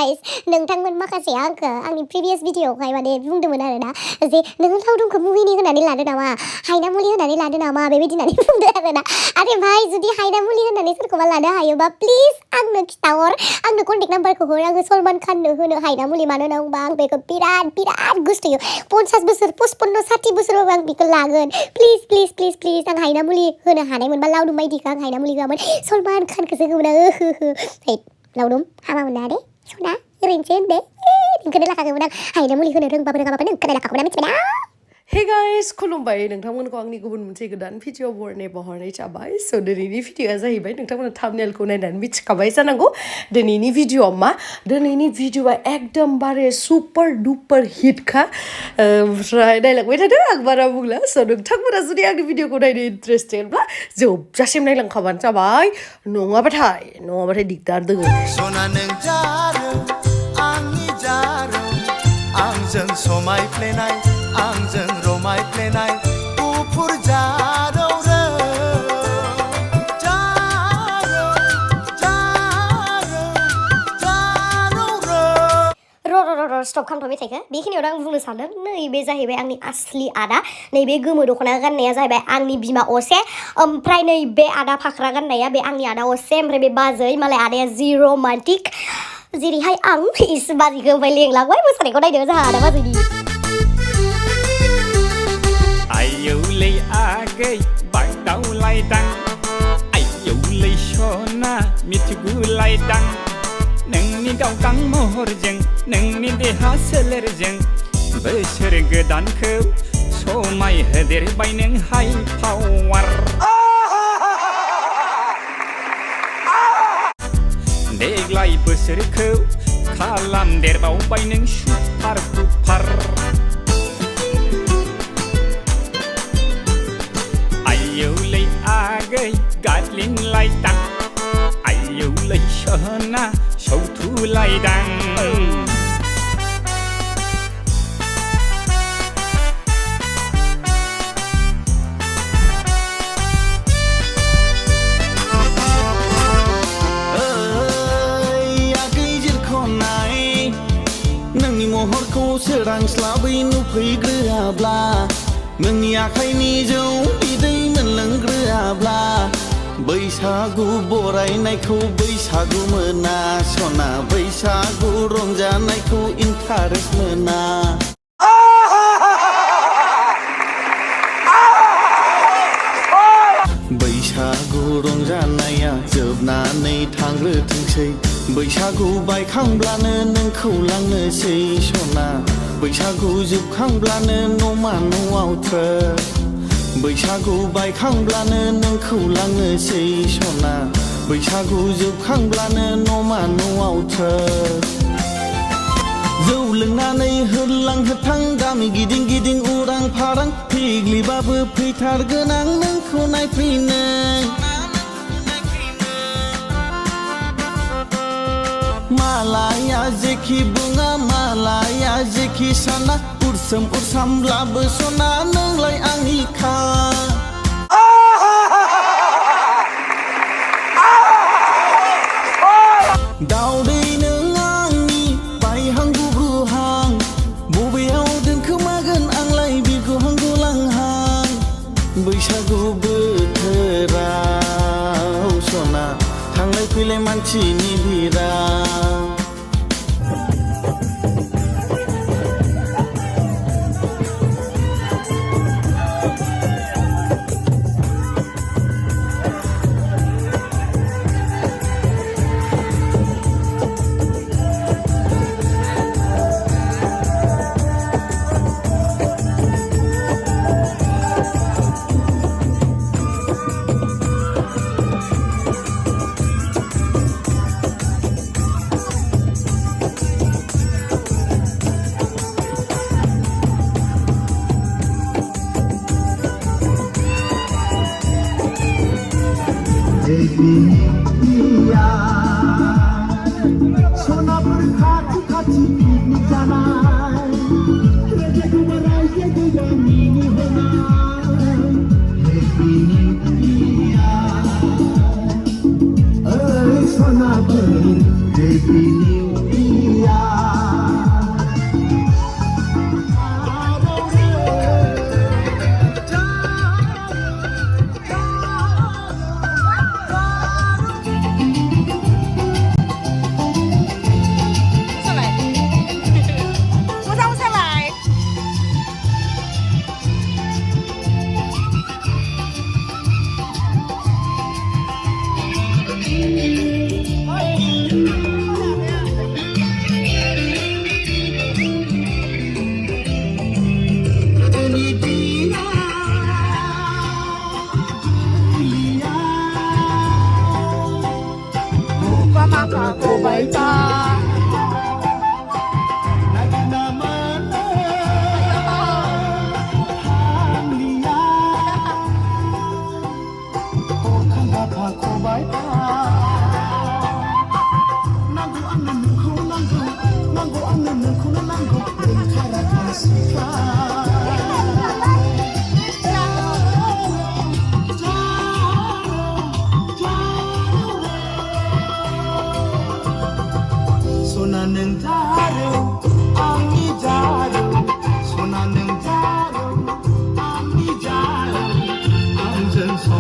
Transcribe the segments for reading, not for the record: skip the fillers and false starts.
guys नोंथांमोन माखासे आंखौ आंनि previous भिडिअआवहाय माने बुंदोंमोन आरो ना जे नों लावदुमखौ मुहिनि होनानै लादो नामा हायना मुलि होनानै लादो नामा बेबायदि होननानै बुंदो आरो ना आरे भाई जुदि हायना मुलि होनानै सोरखौबा लानो हायोबा प्लिज आंनो खिथाहर आंनो कन्टेक्ट नाम्बारखौ हर आङो सलमान खाननो होनो हायना मुलि मानो होनबा आं बेखौ बिराद गोसोथोयो 50 बोसोर 55 60 बोसोरबाबो आं बेखौ लागोन प्लिज आं हायना मुलि होनो हानाय मोनबा लावदुम बायदिखौ आं हायना मुलि होआमोन सलमान खानखौसो होगौमोन आं लावदुम हामा मोना दे सना ओरैनोसो होनदे नोंखौनो लाखागौमोन आं हायना मुलि होनो रोंबाबो रोङाबाबो नोंखौनो लाखागौमोन आं मिथिबायना Hey guys, Khulumbai, नोंथांमोनखौ आंनि गुबुन मोनसे गोदान भिडिअ बरनायबावहरनाय जाबाय स' दिनैनि भिडिअआ जाहैबाय नोंथांमोना थाम्बनेलखौ नायनानै मिथिखाबाय जानांगौ दिनैनि भिडिअआ मा दिनैनि भिडिअआ एकदमबारे सुपार डुपार हिटखा ओमफ्राय नायलांबाय थादो आं बारा बुंला स' नोंथांमोना जुदि आंनि भिडिअखौ नायनो इन्टारेस्टेडब्ला जोबजासिम नायलांखाबानो जाबाय नङाबाथाय दिगदार दोङो सना नों जारो आंनि जारो आंजों समायफ्लेनाय आंजों रमायफ्लेनाय गुफुर जारौ स्टप खालामथ' मेथाइखौ बेखिनियावनो आं बुंनो सानदों नैबे जाहैबाय आंनि आसलि आदा नैबे गोमो दख'ना गाननाया जाहैबाय आंनि बिमा असे ओमफ्राय नैबे आदा फाख्रा गाननाया बे आंनि आदा असे ओमफ्राय बे बाजै मालाय आदाया जि रमान्टिक जेरैहाय आं इस बाजैखौ ओमफ्राय लेंलांबाय मोसानायखौ नायदो जोंहा आदा बाजैनि आयौलै आगै बागदावलायदां आयौलै सना मिथिगुलायदां नोंनि गावगां महरजों नोंनि देहा सोलेरजों बोसोर गोदानखौ समाय होदेरबाय नों हाइ पावार देग्लाय बोसोरखौ खालामदेरबावबाय नों सुपार डुपार आयौलै आगै गादलिनलायदां आयौलै सना सौथुलायदां नोंनि महरखौ सोरांस्लाबै नुफैग्रोआब्ला नोंनि आखाइनि जौ बिदै मोनलोंग्रोआब्ला बैसागु बरायनायखौ बैसागु मोना सना बैसागु रंजानायखौ इन्टारेस्ट मोना बैसागु रंजानाया जोबनानै थांग्रोथोंसै बैसागु बायखांब्लानो नोंखौ लांनोसै सना बैसागु जोबखांब्लानो न'मा न'आव थ्रो बैसागु बायखांब्लानो नोंखौ लांनोसै सना बैसागु जोबखांब्लानो न'मा न'आव थ्रो जौ लोंनानै होरलां होथां गामि गिदिं गिदिं उरां फारां फिग्लिबाबो फैथारगोन आं नोंखौ नायफैनो मालाया जेखि बुङा मालाया जेखि साना उरसोम उरसामब्लाबो सना नोंलाय आंनिखा दावदै नों आंनि बायहां गुग्रुहां बबेयाव दोनखोमागोन आंलाय बिरगुहां गुलांहां बैसागु बोथोराव सना थांलाय फैलाय मानसिनि भिरा सोनापुर खाथि खाथि पिकनिक जानाय रेजेखौबो रायजो गामिनि होनाय हेपि निउ इयार ओइ Sonapur happy new year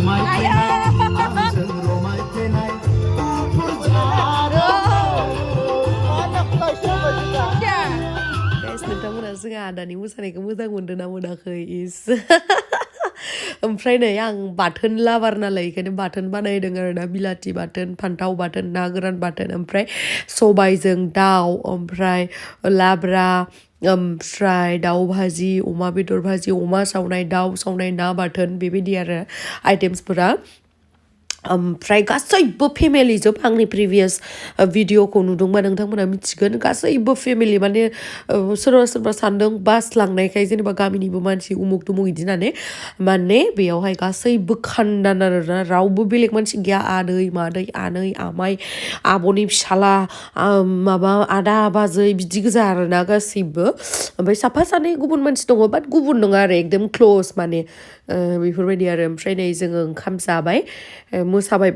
guys नोंथांमोना जोंहा आदानि मोसानायखौ मोजां मोनदों ना मोनाखै इस ओमफ्राय नै आं बाथोन लाबार नालाय बेखायनो बाथोन बानायदों आरोना बिलाथि बाथोन फान्थाव बाथोन ना गोरान बाथोन ओमफ्राय सबायजों दाउ ओमफ्राय लाब्रा ओमफ्राय दाउ भाजि अमा बेदर भाजि अमा सावनाय दाउ सावनाय ना बाथोन बेबायदि आरो आइटेम्सफोरा ओमफ्राय गासैबो फेमिलि जोब आंनि प्रिभियास भिडिअखौ नुदोंबा नोंथांमोना मिथिगोन गासैबो फेमिलि माने सोरबा सोरबा सानदों बास लांनायखाय जेनेबा गामिनिबो मानसि उमुक तुमुक इदि होननानै माने बेयावहाय गासैबो खान्दान आरोना रावबो बेलेग मानसि गैया आदै मादै आनै आमाइ आब'नि फिसाला माबा आदा बाजै बिदि गोजा आरोना गासैबो ओमफ्राय साफा सानै गुबुन मानसि दङ बाट गुबुन नङा आरो एकदम क्ल'ज माने बेफोरबायदि आरो ओमफ्राय नै जोङो ओंखाम जाबाय मोसाबाय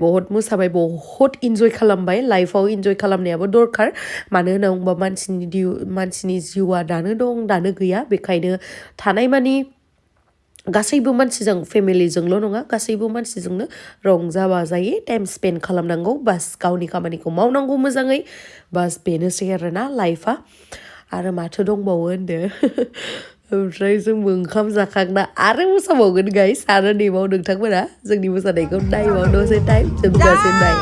बहुत इन्जय खालामबाय लाइफआव इन्जय खालामनायाबो दरखार मानो होनना बुंबा मानसिनि जिउआ दानो दं दानो गैया बेखायनो थानायमानि गासैबो मानसिजों फेमिलिजोंल' नङा गासैबो मानसिजोंनो रंजा बाजायै टाइम स्पेन्ड खालामनांगौ बास गावनि खामानिखौ मावनांगौ मोजाङै बास बेनोसै आरोना लाइफआ आरो माथो दंबावो होनदो ओमफ्राय जोंबो ओंखाम जाखांना आरो मोसाबावगोन गाइस आरो नेबाव नोंथांमोना जोंनि मोसानायखौ नायबाव दसे टाइम जोबजासिम नाय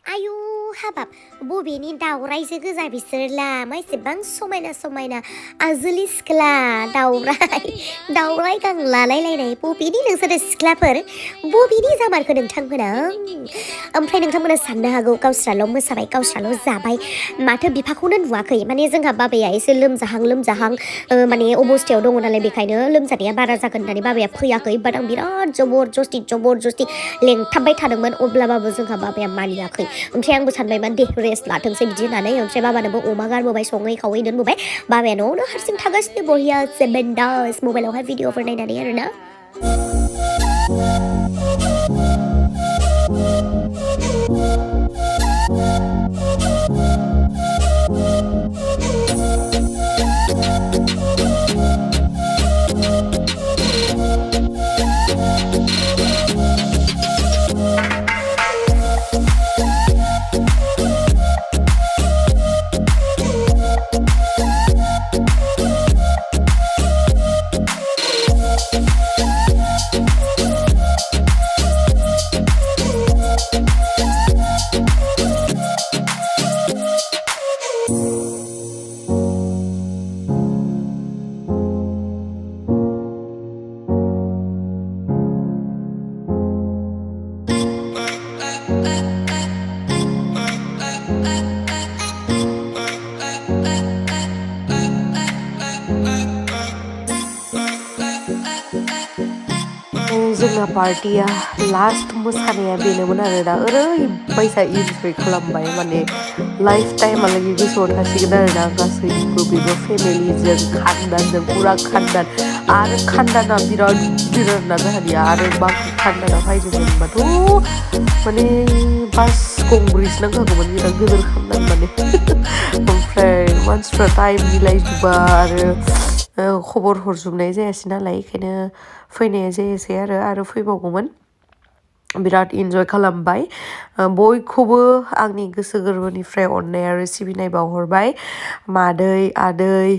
आयु हाबाब बबेनि दावरायसो गोजा बिसोरला मा एसेबां समायना समायना आजोलि सिख्ला दावराय गां लालायलायनाय बबेनि नोंसोरो सिख्लाफोर बबेनि जामारखो नोंथांमोना ओमफ्राय नोंथांमोना साननो हागौ गावस्राल' मोसाबाय गावस्राल' जाबाय माथो बिफाखौनो नुवाखै माने जोंहा बाबाया एसे लोमजाहां माने अबस्थायाव दङ नालाय बेखायनो लोमजानाया बारा जागोन होननानै बाबाया फैयाखै बाट आं बिराद जबरजस्ति लेंथाबबाय थादोंमोन अब्लाबाबो जोंहा बाबाया मानियाखै ओमफ्राय आंबो सानबायमोन दे रेस्ट लाथोंसै बिदि होननानै ओमफ्राय बाबानोबो अमा गारबोबाय सङै खावै दोनबोबाय बाबाया न'आवनो हारसिं थागासिनो बरिया 7 days मबाइलावहाय भिडिअफोर नायनानै आरोना जोंना पार्टिया लास्ट मोसानाया बेनोमोन आरो दा ओरैबायसा इन्जय खालामबाय माने लाइफ टाइमहालागै गोसोआव थासिगोन आरो ना गासैबो बेबो फेमिलिजों खान्दानजों पुरा खान्दान आरो खान्दाना बिराद गिदिर आरोना जोंहानिया आरो बाखि खान्दाना फायजोबमोनबाथ' माने बास गंब्रैसो नांखागौमोन बिराद गिदिर खान्दान माने ओमफ्राय मानसिफ्रा टाइम मिलायजोबा आरो खबर हरजोबनाय जायासै नालाय बेखायनो फैनाया जायासै आरो फैबावगौमोन बिराद इन्जय खालामबाय बयखौबो आंनि गोसो गोरबोनिफ्राय अननाय आरो सिबिनाय बावहरबाय मादै आदै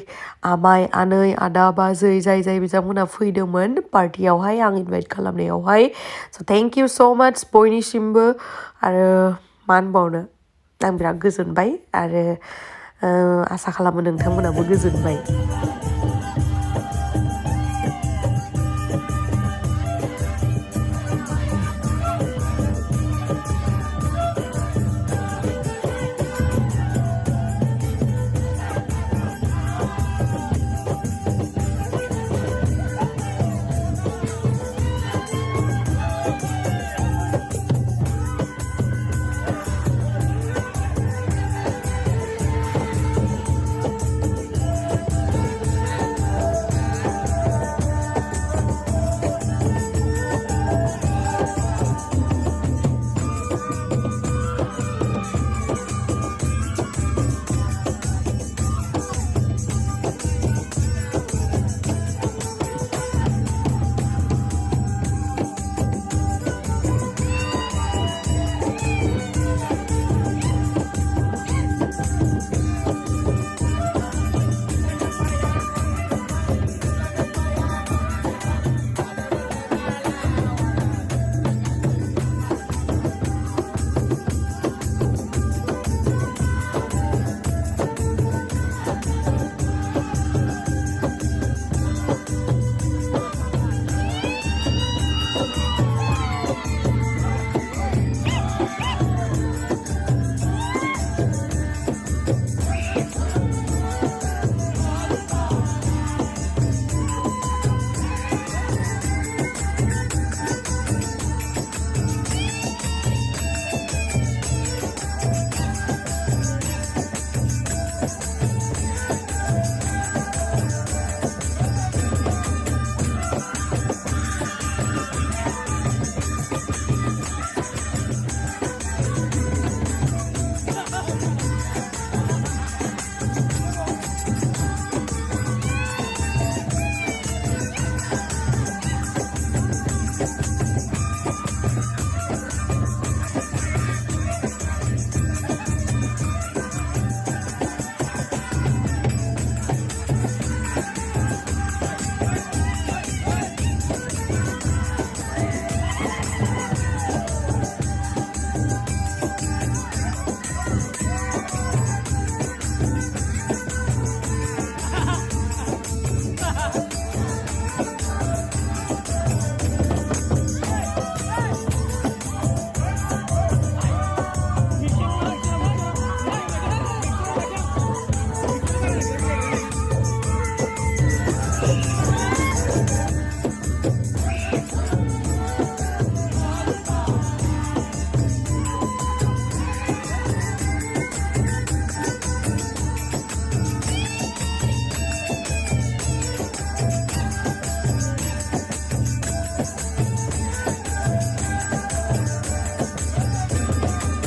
आमाइ आनै आदा बाजै जाय बिथांमोना फैदोंमोन पार्टियावहाय आं इनभाइट खालामनायावहाय स' थेंक इउ स' माच बयनिसिमबो आरो मा होनबावनो आं बिराद गोजोनबाय आरो आसा खालामो नोंथांमोनाबो गोजोनबाय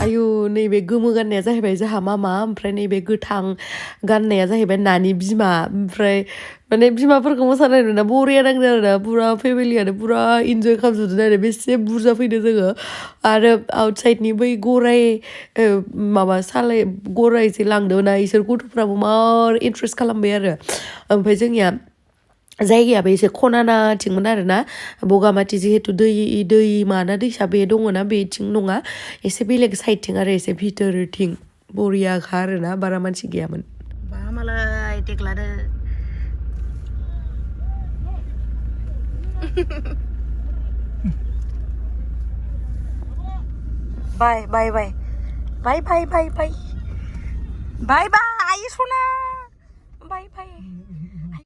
आयु नैबे गोमो गाननाया जाहैबाय जोंहा मामा ओमफ्राय नैबे गोथां गाननाया जाहैबाय नानि बिमा ओमफ्राय माने बिमाफोरखौ मोसानाय नुना बरिया नांदों आरोना पुरा फेमिलियानो पुरा इन्जय खालामजोबदों आरो बेसे बुरजा फैदों जोङो आरो आउटसाइडनि बै गराय माबा सालाय गराय जे लांदोंमोन ना इसोर गथ'फ्राबो मार इन्ट्रेस्ट खालामबाय आरो ओमफ्राय जोंनिया जायगायाबो एसे खनानाथिंमोन आरो ना बगामाथि जिहेतु दैमा ना दैसा बे दङना बेथिं नङा एसे बेलेग साइडथिं आरो एसे भितरथिं बरियाखा आरो ना बारा मानसि गैयामोन बा मालाय देग्लादो बाय बाय बाय बाय बाय बाय बाय बाय बाय सना बाय बाय